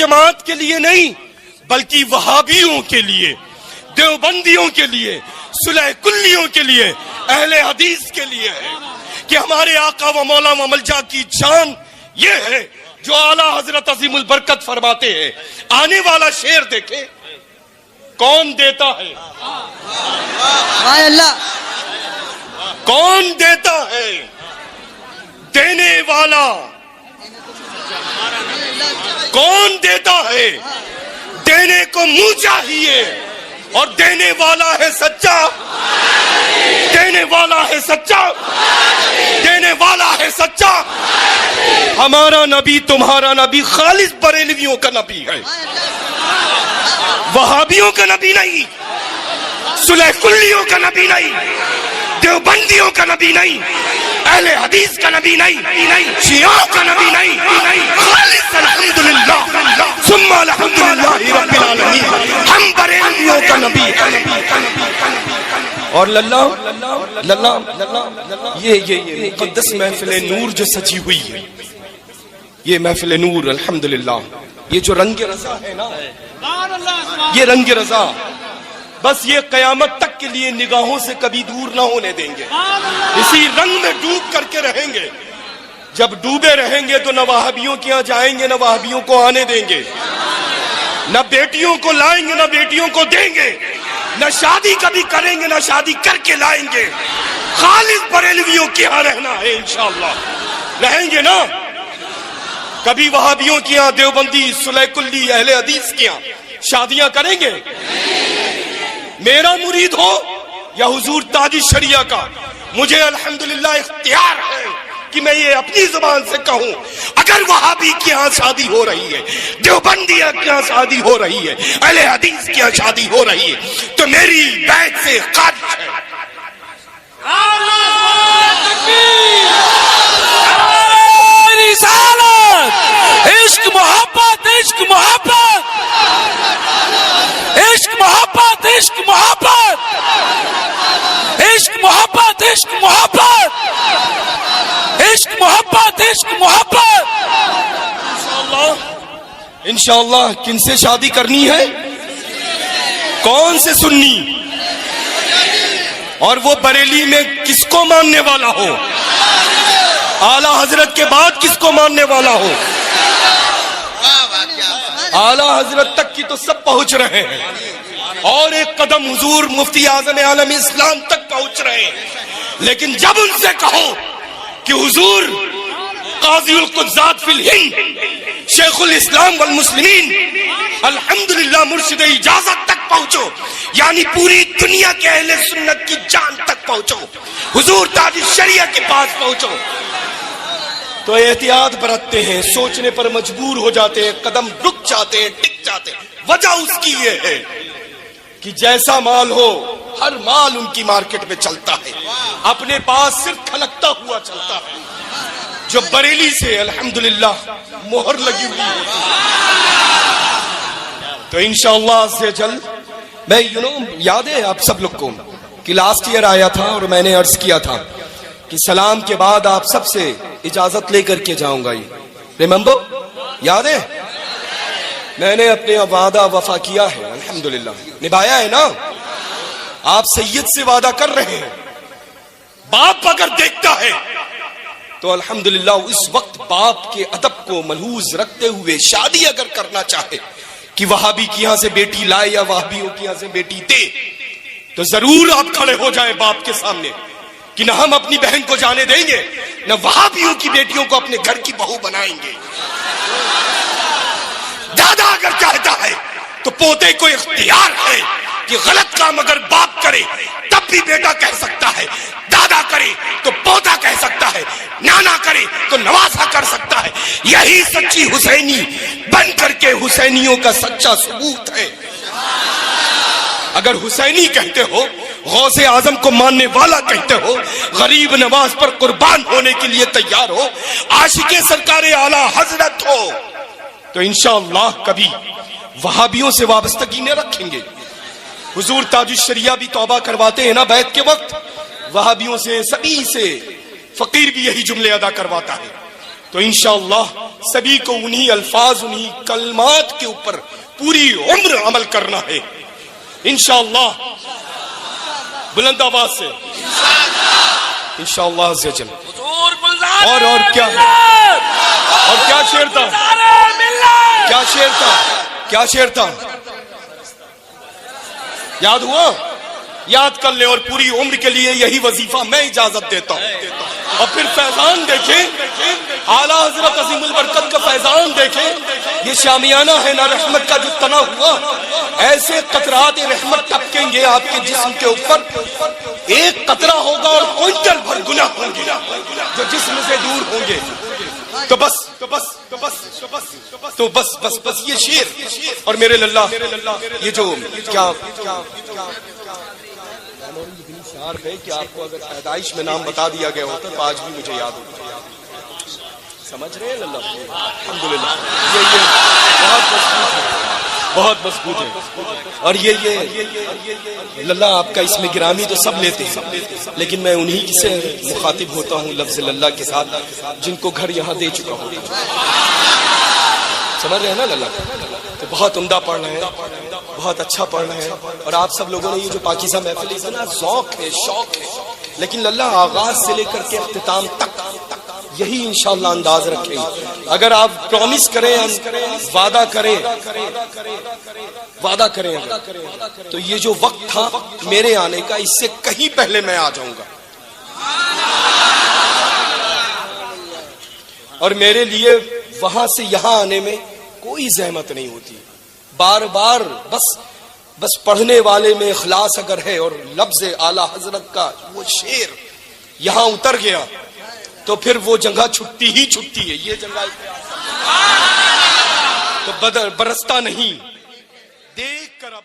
जमात के लिए नहीं बल्कि वहाबियों के लिए, देवबंदियों के लिए, सुलह कुल्लियों के लिए, अहले हदीस के लिए है कि हमारे आका व मौला व मलजा की जान ये है जो आला हजरत अजीमुल बरकत फरमाते हैं। आने वाला शेर देखे, कौन देता है, अल्लाह कौन देता है, देने वाला कौन देता है, देने को मुंह चाहिए और देने वाला है सच्चा, देने वाला है सच्चा, देने वाला है सच्चा। हमारा नबी तुम्हारा नबी खालिस बरेलवियों का नबी है, वहाबियों का नबी नहीं, सुलह कुल्लियों का नबी नहीं, देवबंदियों का नबी नहीं, अहले हदीस का नबी नहीं, शियाओं का नबी नहीं, खालिस अल्हम्दुलिल्लाह सुम्मा अल्हम्दुलिल्लाह रब्बिल आलमीन, हम बरेलवियों का नबी है। और लल्ला लल्ला ये मुक़द्दस महफिल नूर जो सजी हुई है, ये महफिल नूर अल्हम्दुलिल्लाह, ये जो रंग रज़ा है ना, ये रंग रज़ा बस ये कयामत तक के लिए निगाहों से कभी दूर ना होने देंगे। इसी रंग में डूब करके रहेंगे। जब डूबे रहेंगे तो न वहाबियों के यहाँ जाएंगे, न वहाबियों को आने देंगे, न बेटियों को लाएंगे, न बेटियों को देंगे, न शादी कभी करेंगे, न शादी करके लाएंगे। खालिस बरेलवियों के यहाँ रहना है, इंशाअल्लाह रहेंगे ना। कभी वहाबियों के यहाँ, देवबंदी, सुलह कुल्ली, अहले हदीस के यहाँ शादियां करेंगे? मेरा मुरीद हो या हुजूर ताजी शरिया का, मुझे अल्हम्दुलिल्लाह इख्तियार है कि मैं ये अपनी जुबान से कहूं, अगर वहाबी के यहाँ शादी हो रही है, देवबंदिया के यहाँ शादी हो रही है, अहले हदीस के यहाँ शादी हो रही है, तो मेरी बैत से खारिज है। इश्क मोहब्बत, इश्क मोहब्बत, इश्क मोहब्बत, इश्क मोहब्बत, इश्क मोहब्बत, इश्क मोहब्बत, इश्क मोहब्बत, इश्क मोहब्बत। इंशाअल्लाह किनसे शादी करनी है? कौन से सुन्नी? और वो बरेली में किसको मानने वाला हो? आला हजरत के बाद किसको मानने वाला हो? आला हजरत तक की तो सब पहुंच रहे हैं और एक कदम हुजूर मुफ्ती आजम आलम इस्लाम तक पहुंच रहे हैं। लेकिन जब उनसे कहो कि हुजूर काज़ीउल कुज़्ज़ात फिल हिंद शेखुल इस्लाम वल मुस्लिमीन अल्हम्दुलिल्लाह मुर्शिद इजाजत तक पहुंचो, यानी पूरी दुनिया के अहले सुन्नत की जान तक पहुंचो, हुजूर ताज शरिया के पास पहुंचो, तो एहतियात बरतते हैं, सोचने पर मजबूर हो जाते हैं, कदम रुक जाते हैं, टिक जाते हैं। वजह उसकी ये है कि जैसा माल हो, हर माल उनकी मार्केट में चलता है, अपने पास सिर्फ खलकता हुआ चलता है। जो बरेली से अल्हम्दुलिल्लाह मोहर लगी हुई है, तो इंशाअल्लाह से जल मैं याद है आप सब लोग को कि लास्ट ईयर आया था और मैंने अर्ज किया था कि सलाम के बाद आप सबसे इजाजत लेकर के जाऊंगा। ये रिमेंबर, याद है? मैंने अपने वादा वफा किया है, अल्हम्दुलिल्लाह निभाया है ना। आप सैयद से वादा कर रहे हैं, बाप अगर देखता है तो अल्हम्दुलिल्लाह उस वक्त बाप के अदब को मलहूज रखते हुए शादी अगर करना चाहे कि वहाबी की यहां से बेटी लाए या वहाबियों की यहां से बेटी दे, तो जरूर आप खड़े हो जाए बाप के सामने कि न हम अपनी बहन को जाने देंगे, न वहाबियों की बेटियों को अपने घर की बहू बनाएंगे। दादा अगर चाहता है तो पोते को इख्तियार है कि गलत काम अगर बाप करे तब भी बेटा कह सकता है, दादा करे तो पोता कह सकता है, नाना करे तो नवासा कर सकता है। यही सच्ची हुसैनी बन करके हुसैनियों का सच्चा सबूत है। अगर हुसैनी कहते हो, गौसे आजम को मानने वाला कहते हो, गरीब नवाज पर कुर्बान होने के लिए तैयार हो, आशिके सरकारे आला हजरत हो, तो इंशाअल्लाह कभी वहाबियों से वाबस्तगी न रखेंगे। हुजूर ताजुश शरिया भी तौबा करवाते हैं ना बैत के वक्त, वहाबियों से, सभी से, फकीर भी यही जुमले अदा करवाता है। तो इंशाअल्लाह सभी को उन्हीं अल्फाज, उन्हीं कलमात के ऊपर पूरी उम्र अमल करना है इंशाअल्लाह, बुलंद आवाज से इंशाअल्लाह अज़्ज़ वजल। और क्या शेर था, क्या शेर था याद हुआ? याद कर ले और पूरी उम्र के लिए यही वजीफा मैं इजाजत देता हूं। और फिर फैजान देखें, आला हजरत अजीमुल बरकत का फैजान देखें, ये शामियाना है ना रहमत का जो तना हुआ, ऐसे कतरात रहमत टपकेंगे आपके जिस्म के ऊपर। एक कतरा होगा और क्विंटल भर गुनाह होंगे जो जिस्म से दूर होंगे। तो बस ये शेर और मेरे लल्ला, ये जो क्या शार्प है कि आपको अगर पैदाइश में नाम बता दिया गया होता तो आज भी मुझे याद होता। समझ रहे हैं लल्ला? अल्हम्दुलिल्लाह, ये बहुत मजबूत है। और ये लल्ला आपका इसमें गिरामी तो सब लेते हैं, लेकिन मैं उन्हीं से मुखातिब होता हूँ लफ्ज लल्ला के साथ जिनको घर यहाँ दे चुका हूँ। समझ रहे हैं ना लल्ला? तो बहुत उम्दा पढ़ रहे हैं, बहुत अच्छा पढ़ रहे हैं। और आप सब लोगों ने ये जो पाकीज़ा महफिल, इतना ज़ौक़ है, शौक है, लेकिन लल्ला आगाज से लेकर के इख्तिताम तक यही इंशाअल्लाह अंदाज रखेंगे। अगर आप प्रॉमिस करें, वादा करें तो ये जो वक्त था मेरे आने का, इससे कहीं पहले मैं आ जाऊंगा। और मेरे लिए वहां से यहां आने में कोई जहमत नहीं होती। बार बार बस पढ़ने वाले में इखलास अगर है और लफ्ज आला हजरत का वो शेर यहां उतर गया तो फिर वो जगह छुट्टी ही छुट्टी है। ये जगह तो बरसता नहीं, देख कर अब